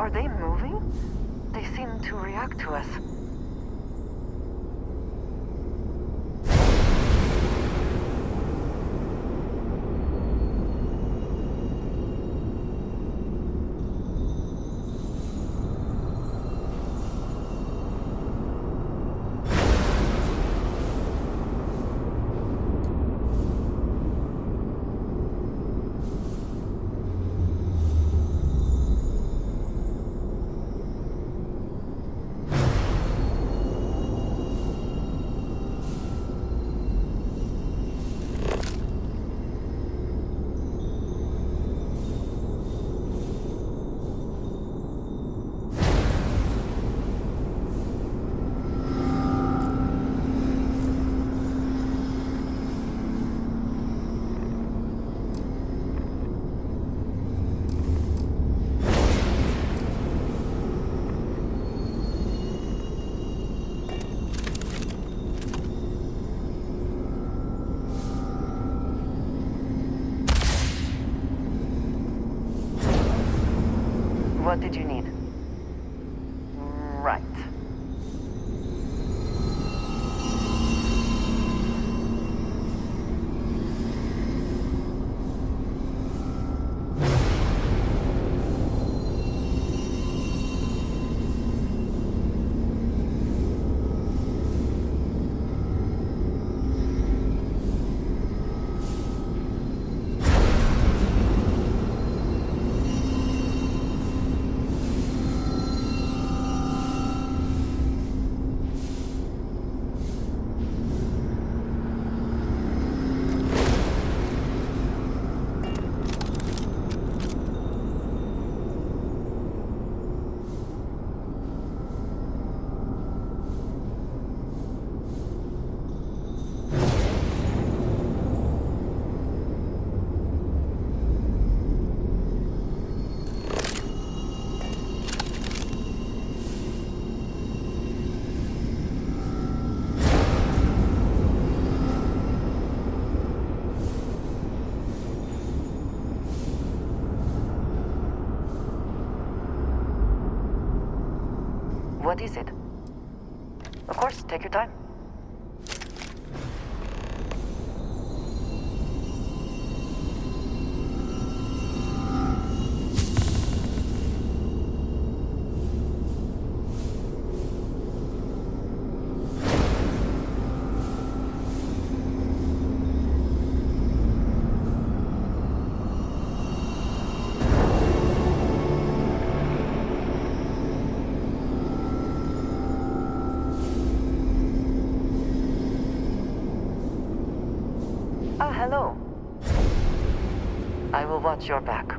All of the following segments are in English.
Are they moving? They seem to react to us. What did you need? Right. What is it? Of course, take your time. Oh, hello. I will watch your back.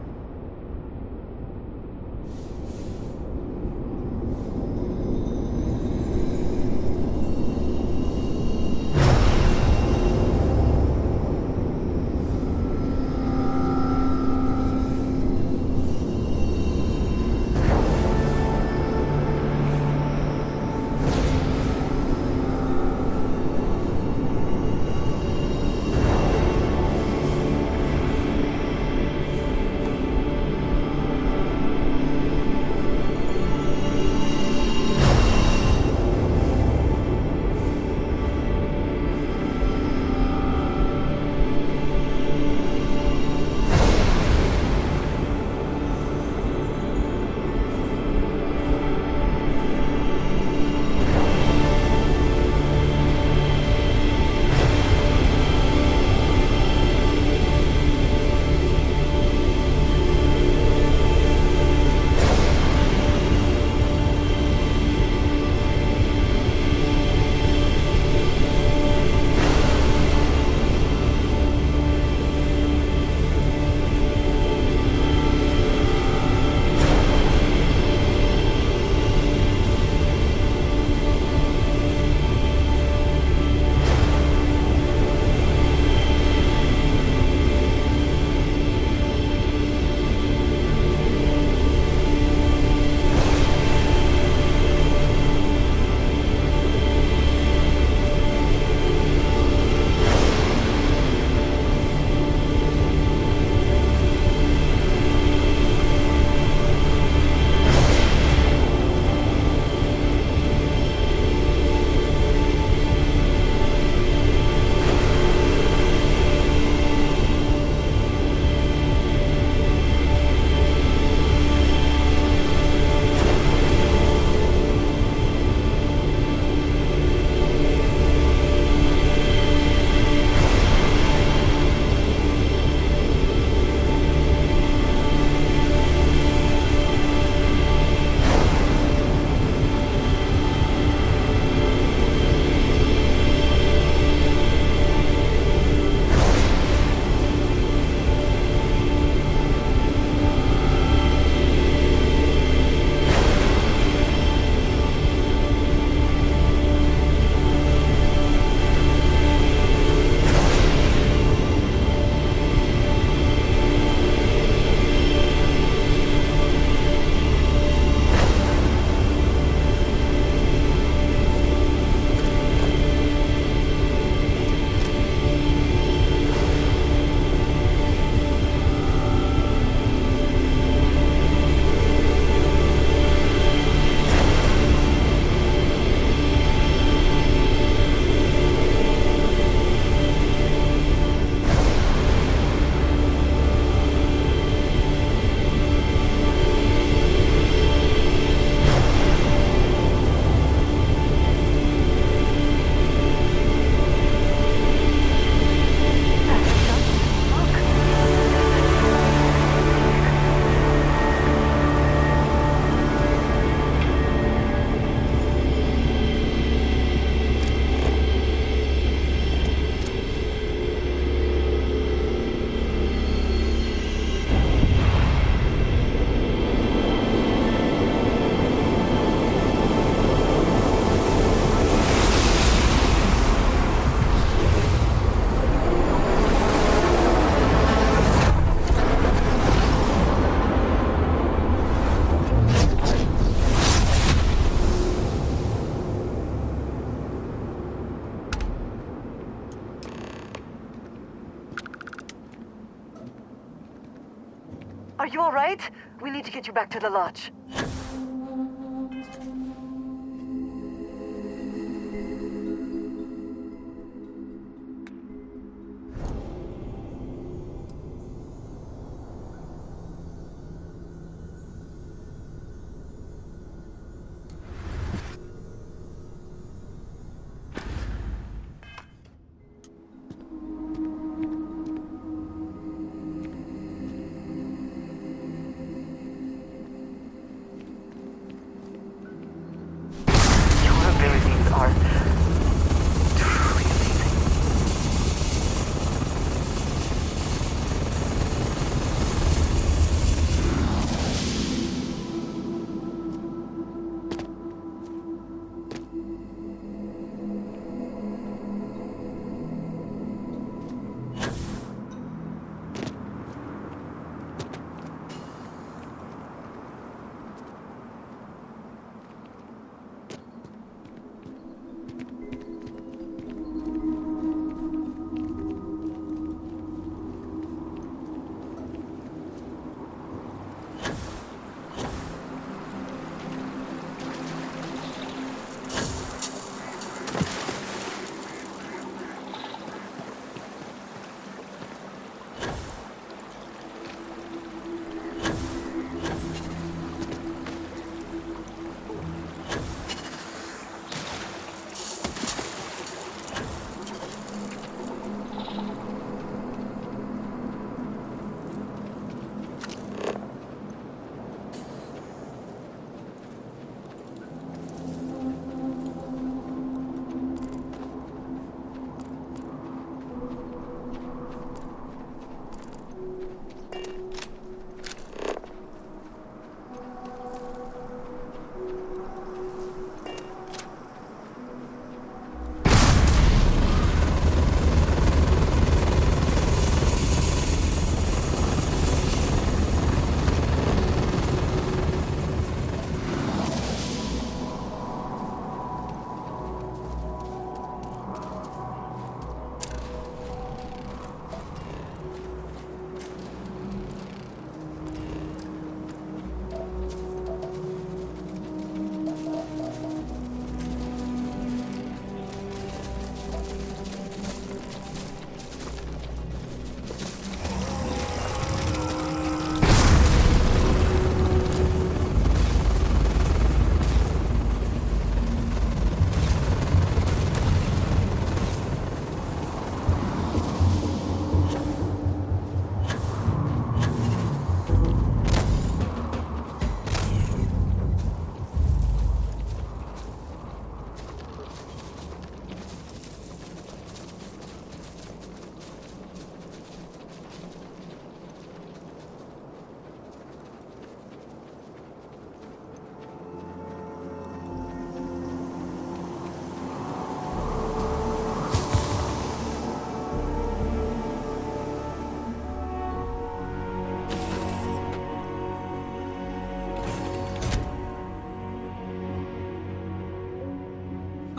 Are you all right? We need to get you back to the lodge.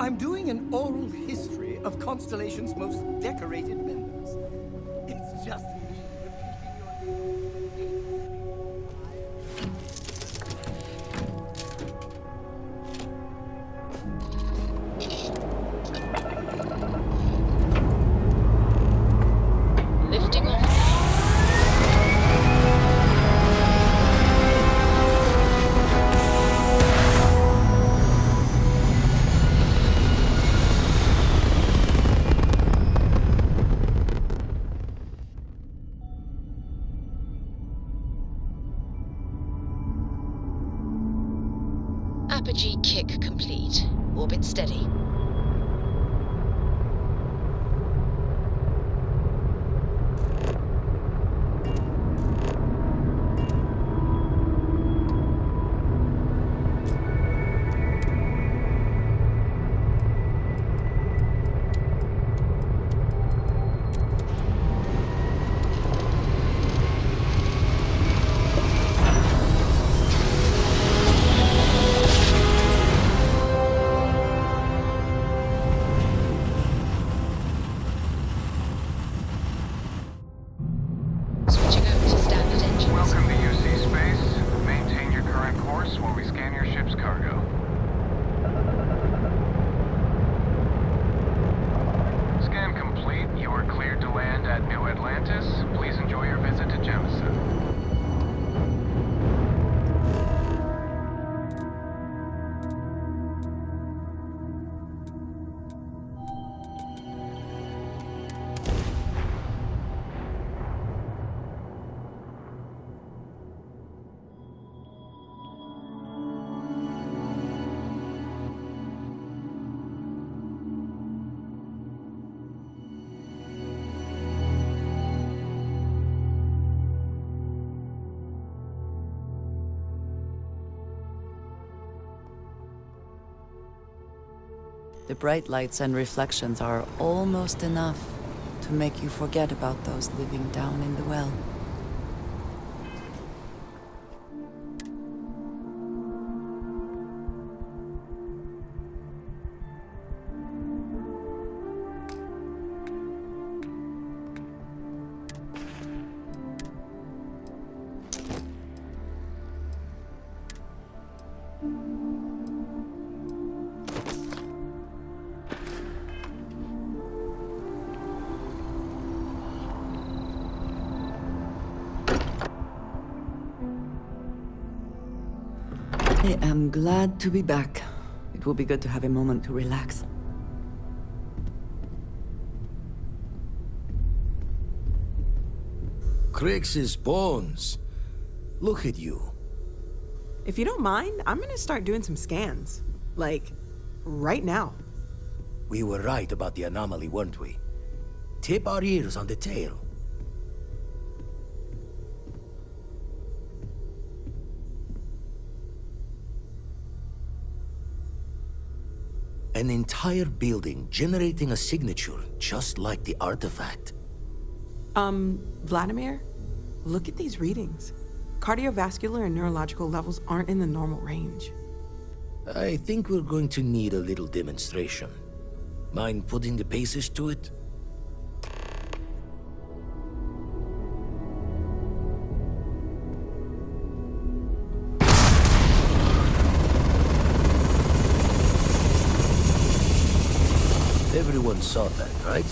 I'm doing an oral history of Constellation's most decorated members. It's just me repeating your name. Lifting off. Apogee kick complete. Orbit steady. course while we scan your ship's cargo. Scan complete. You are cleared to land at New Atlantis. Please enjoy your visit to Jemison. The bright lights and reflections are almost enough to make you forget about those living down in the well. I am glad to be back. It will be good to have a moment to relax. Crix's bones. Look at you. If you don't mind, I'm gonna start doing some scans. Like, right now. We were right about the anomaly, weren't we? Tip our ears on the tail. An entire building generating a signature just like the artifact. Vladimir, look at these readings. Cardiovascular and neurological levels aren't in the normal range. I think we're going to need a little demonstration. Mind putting the paces to it? Everyone saw that, right?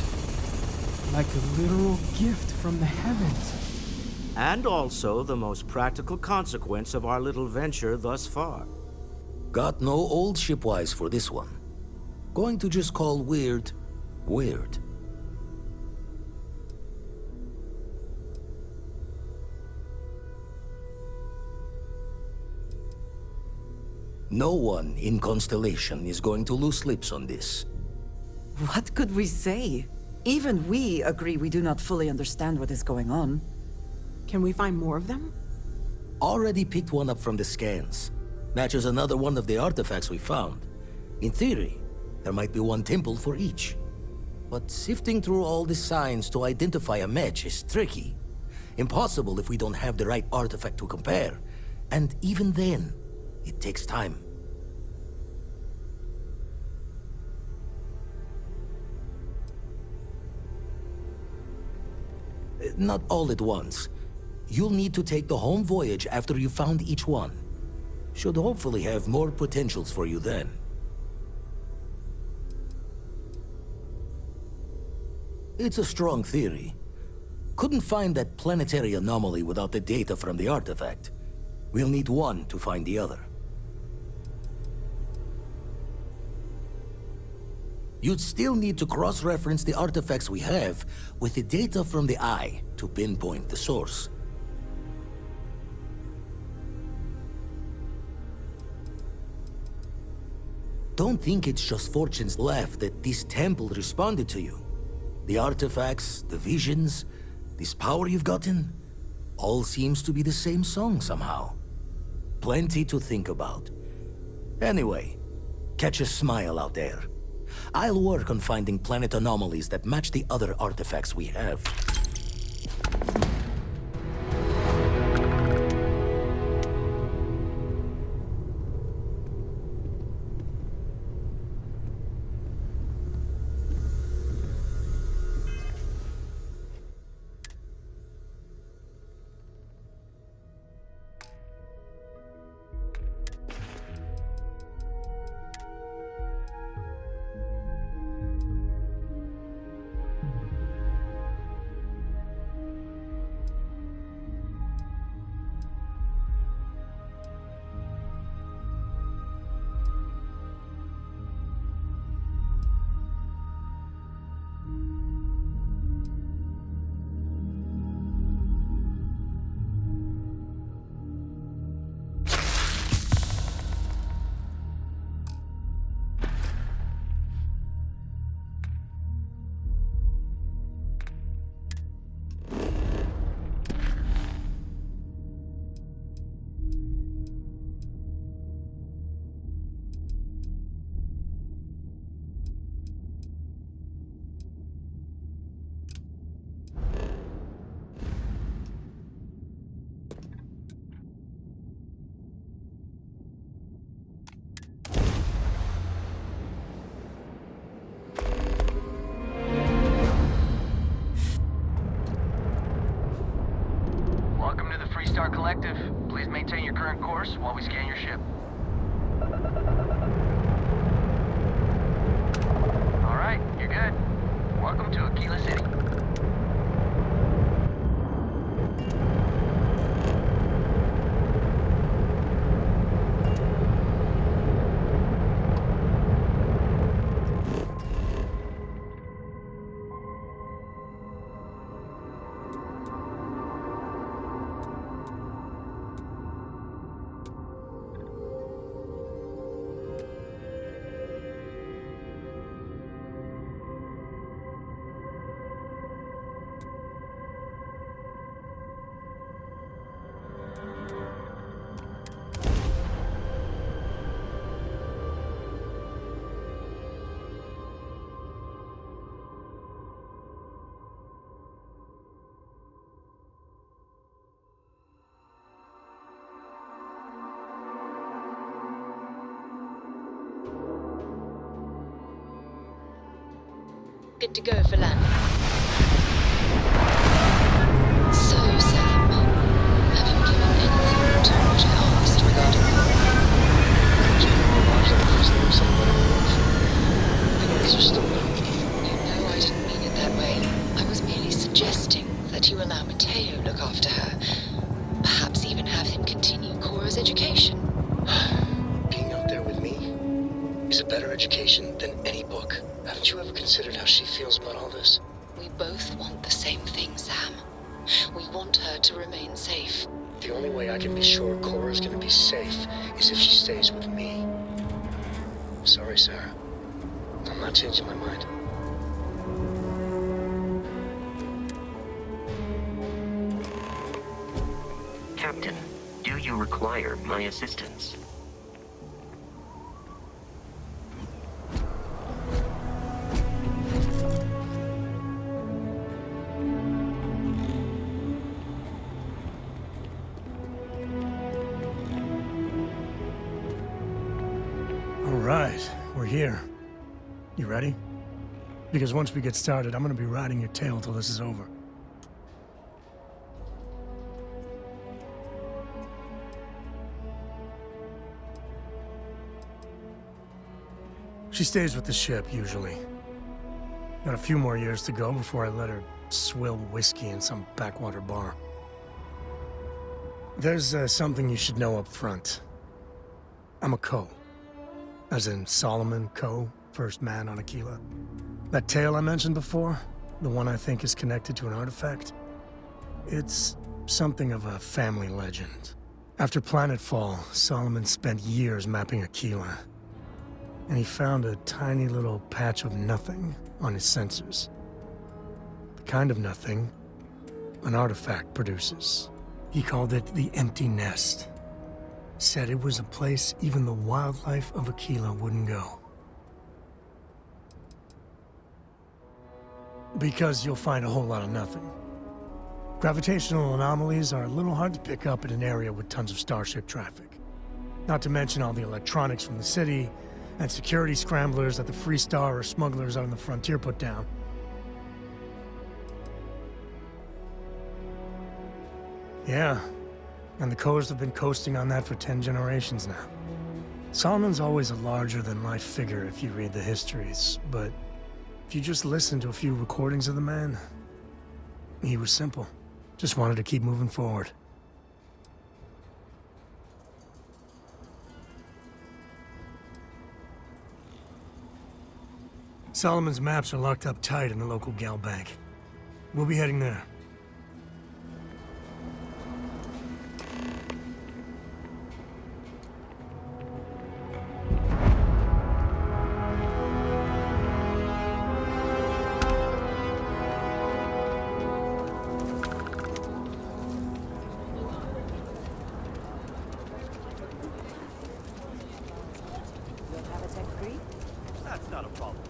Like a literal gift from the heavens. And also the most practical consequence of our little venture thus far. Got no old shipwise for this one. Going to just call weird, weird. No one in Constellation is going to lose slips on this. What could we say? Even we agree we do not fully understand what is going on. Can we find more of them? Already picked one up from the scans. Matches another one of the artifacts we found. In theory, there might be one temple for each. But sifting through all the signs to identify a match is tricky. Impossible if we don't have the right artifact to compare. And even then, it takes time. Not all at once. You'll need to take the home voyage after you found each one. Should hopefully have more potentials for you then. It's a strong theory. Couldn't find that planetary anomaly without the data from the artifact. We'll need one to find the other. You'd still need to cross-reference the artifacts we have with the data from the eye to pinpoint the source. Don't think it's just Fortune's laugh that this temple responded to you. The artifacts, the visions, this power you've gotten, all seems to be the same song somehow. Plenty to think about. Anyway, catch a smile out there. I'll work on finding planet anomalies that match the other artifacts we have. our collective. Please maintain your current course while we scan your ship. Alright, you're good. Welcome to Aquila City. Good to go for landing. So, Sam, have you given any thought to what I asked regarding the You know I didn't mean it that way. I was merely suggesting that you allow Mateo look after her. Perhaps even have him continue Cora's education. Being out there with me is a better education than any book. Haven't you ever considered how she feels about all this? We both want the same thing, Sam. We want her to remain safe. The only way I can be sure Cora's gonna be safe is if she stays with me. Sorry, Sarah. I'm not changing my mind. Captain, do you require my assistance? Alright, we're here. You ready? Because once we get started, I'm gonna be riding your tail till this is over. She stays with the ship, usually. Got a few more years to go before I let her swill whiskey in some backwater bar. There's something you should know up front. I'm a Co. As in Solomon Co., first man on Aquila. That tale I mentioned before, the one I think is connected to an artifact, it's something of a family legend. After planetfall, Solomon spent years mapping Aquila, and he found a tiny little patch of nothing on his sensors. The kind of nothing an artifact produces. He called it the Empty Nest. Said it was a place even the wildlife of Aquila wouldn't go. Because you'll find a whole lot of nothing. Gravitational anomalies are a little hard to pick up in an area with tons of starship traffic. Not to mention all the electronics from the city, and security scramblers that the Free Star or smugglers out on the frontier put down. Yeah, and the Coast have been coasting on that for 10 generations now. Solomon's always a larger-than-life figure if you read the histories, but if you just listen to a few recordings of the man, he was simple. Just wanted to keep moving forward. Solomon's maps are locked up tight in the local gal bank. We'll be heading there. That's not a problem.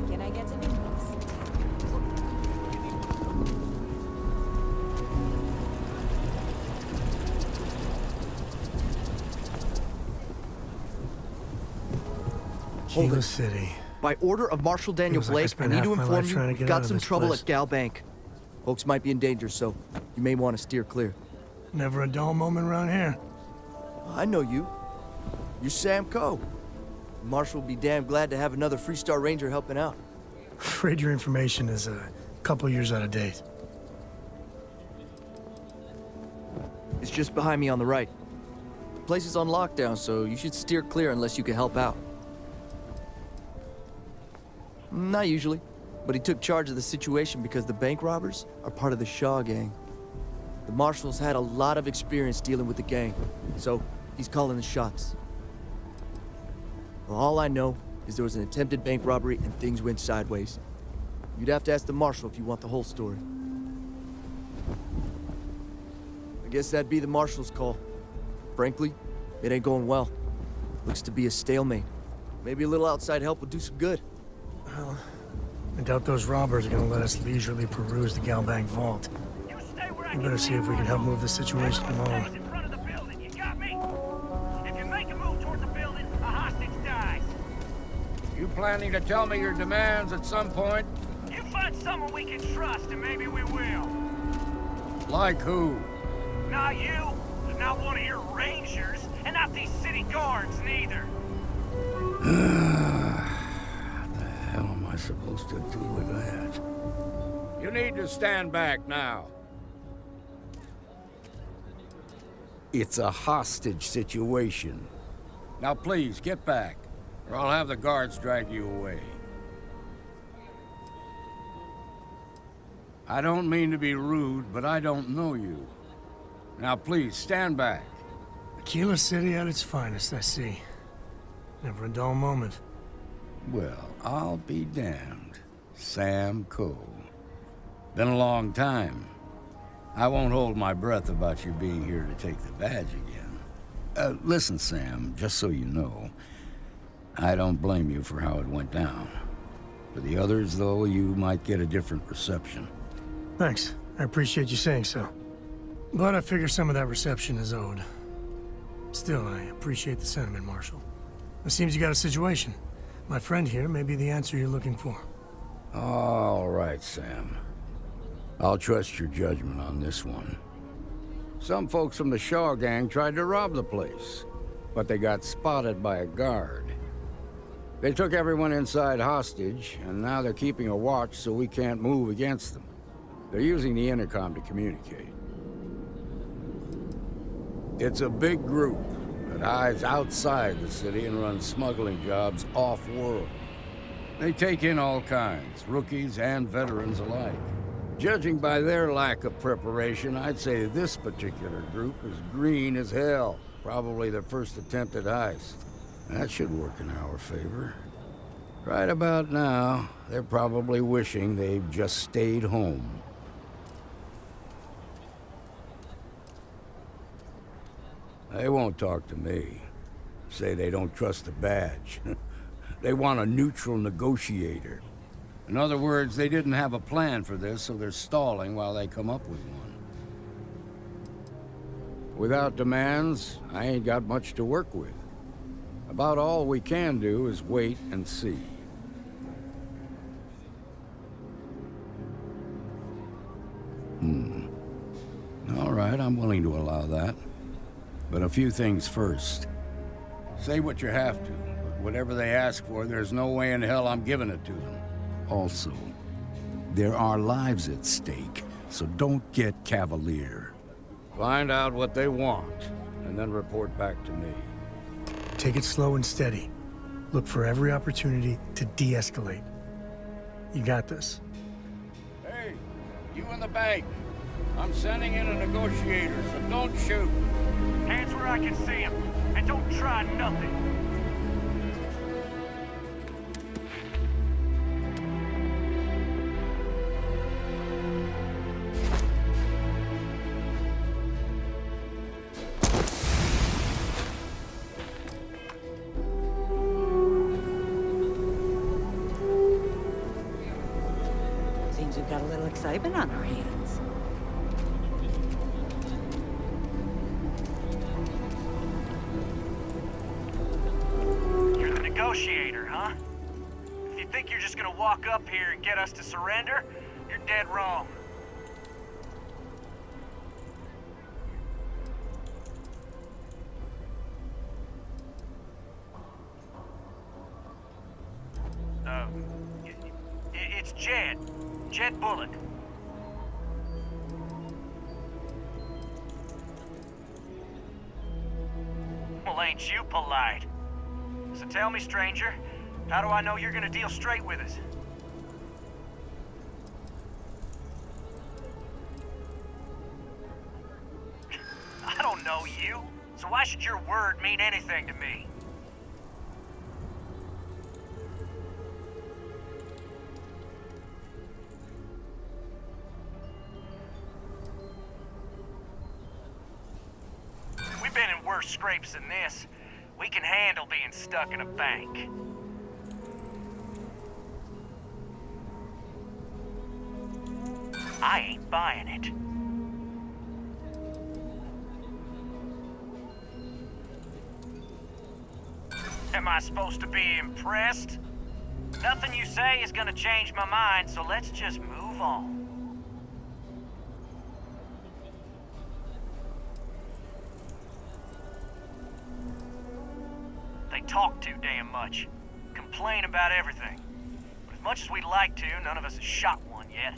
Can I get some inputs? Kilo City. By order of Marshal Daniel Feels like I Blake, spent I need half to my inform life you trying to we've get got out of some this trouble place. at Gal Bank. Folks might be in danger, so you may want to steer clear. Never a dull moment around here. I know you. You're Sam Coe. Marshal will be damn glad to have another Freestar Ranger helping out. Afraid your information is a couple years out of date. It's just behind me on the right. The place is on lockdown, so you should steer clear unless you can help out. Not usually, but he took charge of the situation because the bank robbers are part of the Shaw gang. The Marshal's had a lot of experience dealing with the gang, so he's calling the shots. Well, all I know is there was an attempted bank robbery and things went sideways. You'd have to ask the Marshal if you want the whole story. I guess that'd be the Marshal's call. Frankly, it ain't going well. Looks to be a stalemate. Maybe a little outside help would do some good. Well, I doubt those robbers are gonna let us leisurely peruse the Galbank vault. We better see if we can help move the situation along. You planning to tell me your demands at some point? You find someone we can trust, and maybe we will. Like who? Not you, not one of your rangers, and not these city guards, neither. What the hell am I supposed to do with that? You need to stand back now. It's a hostage situation. Now please, get back, or I'll have the guards drag you away. I don't mean to be rude, but I don't know you. Now please, stand back. Kilo City at its finest, I see. Never a dull moment. Well, I'll be damned. Sam Coe. Been a long time. I won't hold my breath about you being here to take the badge again. Listen, Sam, just so you know, I don't blame you for how it went down. For the others, though, you might get a different reception. Thanks. I appreciate you saying so. But I figure some of that reception is owed. Still, I appreciate the sentiment, Marshal. It seems you got a situation. My friend here may be the answer you're looking for. All right, Sam. I'll trust your judgment on this one. Some folks from the Shaw gang tried to rob the place, but they got spotted by a guard. They took everyone inside hostage, and now they're keeping a watch so we can't move against them. They're using the intercom to communicate. It's a big group that hides outside the city and runs smuggling jobs off-world. They take in all kinds, rookies and veterans alike. Judging by their lack of preparation, I'd say this particular group is green as hell. Probably their first attempt at heist. That should work in our favor. Right about now, they're probably wishing they've just stayed home. They won't talk to me. Say they don't trust the badge. They want a neutral negotiator. In other words, they didn't have a plan for this, so they're stalling while they come up with one. Without demands, I ain't got much to work with. About all we can do is wait and see. All right, I'm willing to allow that. But a few things first. Say what you have to, but whatever they ask for, there's no way in hell I'm giving it to them. Also, there are lives at stake, so don't get cavalier. Find out what they want, and then report back to me. Take it slow and steady. Look for every opportunity to de-escalate. You got this. Hey, you in the bank. I'm sending in a negotiator, so don't shoot. Hands where I can see him, and don't try nothing. we've got a little excitement on our hands. You're the negotiator, huh? If you think you're just gonna walk up here and get us to surrender, you're dead wrong. It's Jed. Jed Bullock. Well, ain't you polite? So tell me, stranger, how do I know you're gonna deal straight with us? I don't know you, so why should your word mean anything to me? We've been in worse scrapes than this. We can handle being stuck in a bank. I ain't buying it. Am I supposed to be impressed? Nothing you say is gonna change my mind, so let's just move on. They talk too damn much. Complain about everything. But as much as we'd like to, none of us has shot one yet.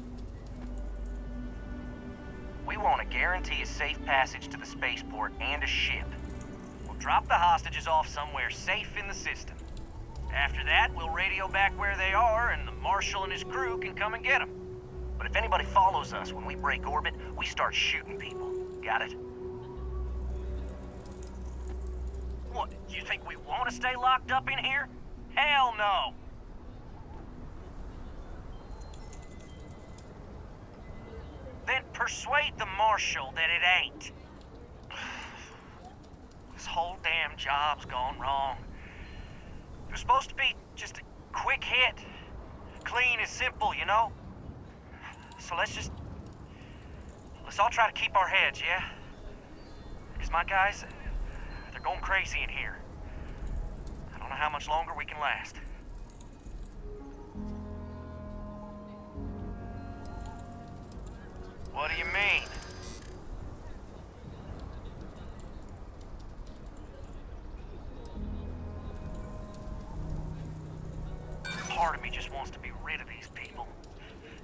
We want to guarantee a safe passage to the spaceport and a ship. We'll drop the hostages off somewhere safe in the system. After that, we'll radio back where they are, and the Marshal and his crew can come and get them. But if anybody follows us when we break orbit, we start shooting people. Got it? What, you think we want to stay locked up in here? Hell no! Then persuade the Marshal that it ain't. This whole damn job's gone wrong. It was supposed to be just a quick hit. Clean and simple, you know? So let's all try to keep our heads, yeah? Because my guys, they're going crazy in here. I don't know how much longer we can last. What do you mean? Part of me just wants to be rid of these people.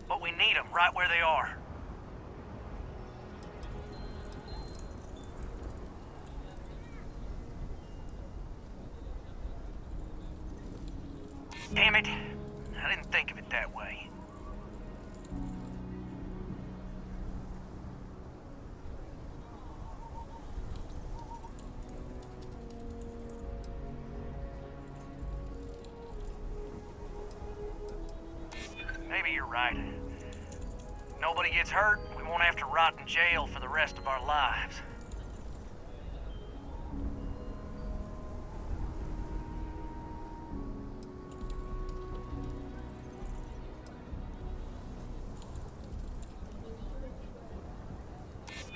But we need them right where they are. Damn it. I didn't think of it that way. Maybe you're right. Nobody gets hurt, we won't have to rot in jail for the rest of our lives.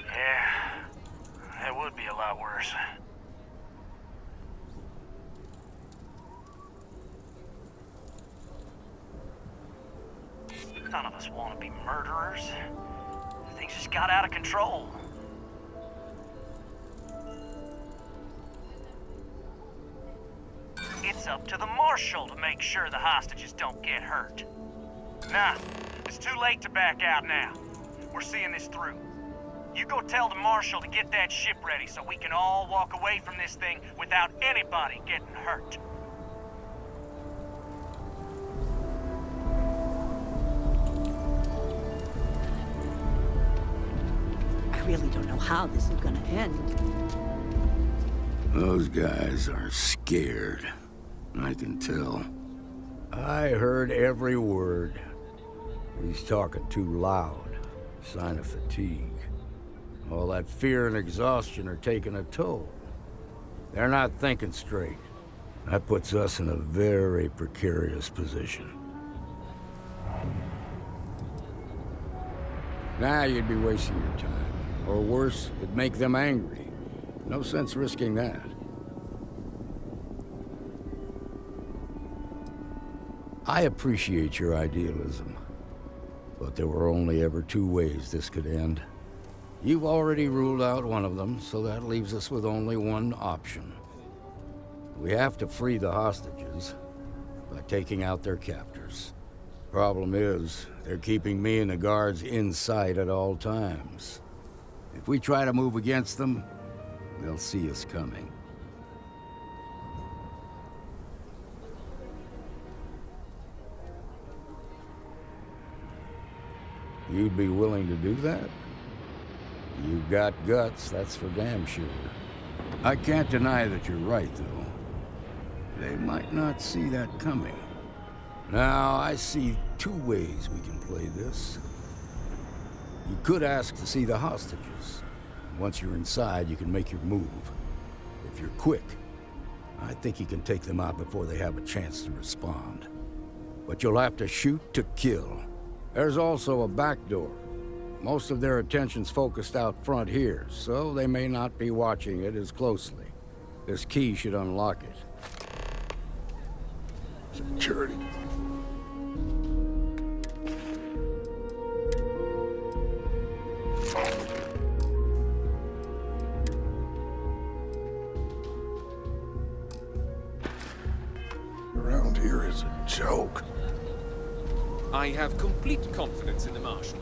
Yeah, that would be a lot worse. None of us want to be murderers. Things just got out of control. It's up to the Marshal to make sure the hostages don't get hurt. Nah, it's too late to back out now. We're seeing this through. You go tell the Marshal to get that ship ready so we can all walk away from this thing without anybody getting hurt. I really don't know how this is gonna end. Those guys are scared. I can tell. I heard every word. He's talking too loud. Sign of fatigue. All that fear and exhaustion are taking a toll. They're not thinking straight. That puts us in a very precarious position. Nah, you'd be wasting your time. Or worse, it'd make them angry. No sense risking that. I appreciate your idealism, but there were only ever two ways this could end. You've already ruled out one of them, so that leaves us with only one option. We have to free the hostages by taking out their captors. Problem is, they're keeping me and the guards in sight at all times. If we try to move against them, they'll see us coming. You'd be willing to do that? You've got guts, that's for damn sure. I can't deny that you're right, though. They might not see that coming. Now, I see two ways we can play this. You could ask to see the hostages. Once you're inside, you can make your move. If you're quick, I think you can take them out before they have a chance to respond. But you'll have to shoot to kill. There's also a back door. Most of their attention's focused out front here, so they may not be watching it as closely. This key should unlock it. Security. Around here is a joke. I have complete confidence in the Marshal.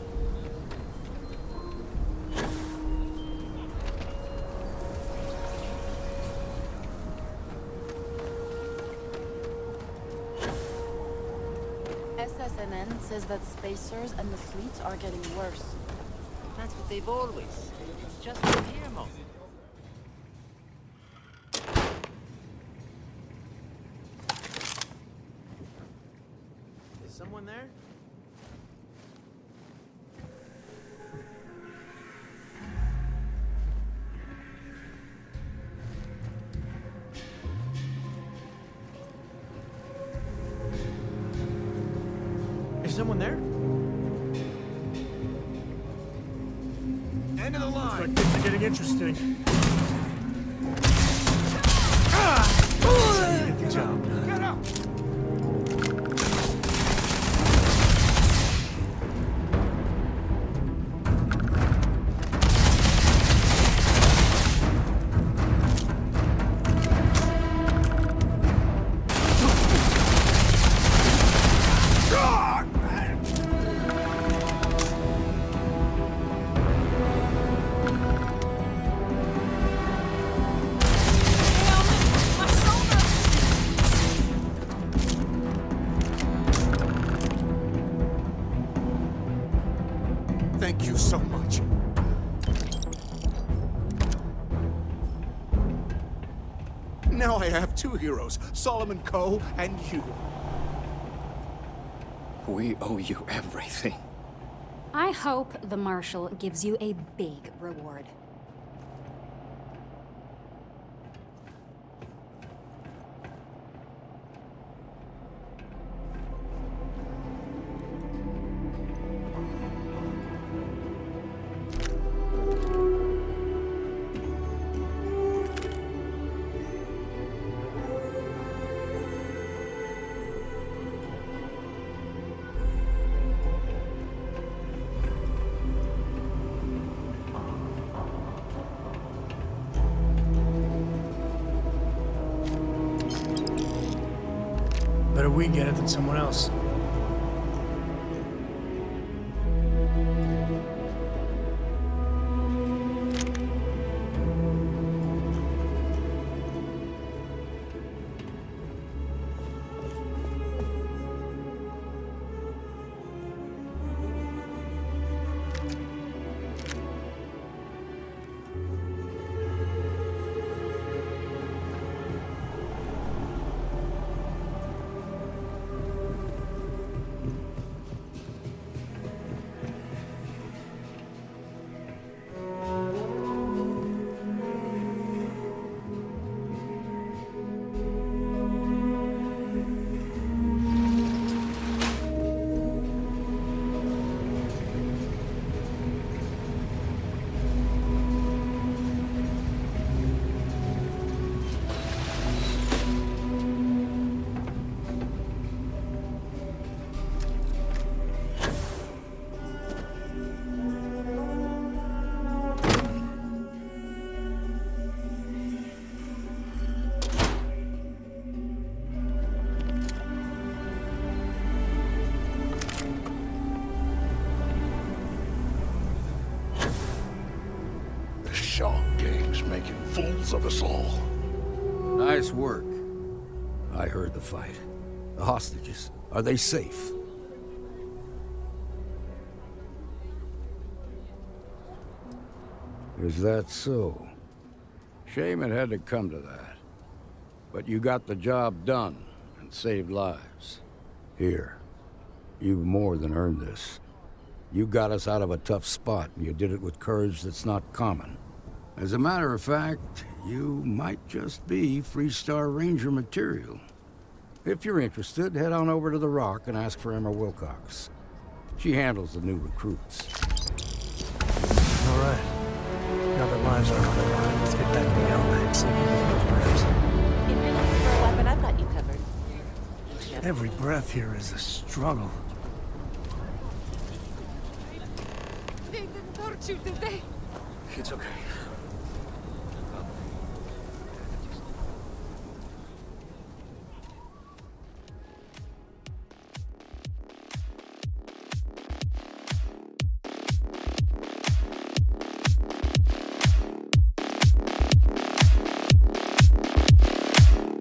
SSNN says that spacers and the fleet are getting worse. That's what they've always said. It's just a here moment. Is someone there? Is someone there? End of the line. Looks like things are getting interesting. Get the job done. Get up! Thank you so much. Now I have two heroes, Solomon Coe and you. We owe you everything. I hope the Marshal gives you a big reward. Better we get it than someone else. Shaw gang's making fools of us all. Nice work. I heard the fight. The hostages, are they safe? Is that so? Shame it had to come to that. But you got the job done and saved lives. Here, you've more than earned this. You got us out of a tough spot, and you did it with courage that's not common. As a matter of fact, you might just be Freestar Ranger material. If you're interested, head on over to the Rock and ask for Emma Wilcox. She handles the new recruits. All right. Now that lives are on the line, let's get back to the Outback and see if we can get those reps. If you're looking for a weapon, I've got you covered. Every breath here is a struggle. They didn't hurt you, did they? It's okay.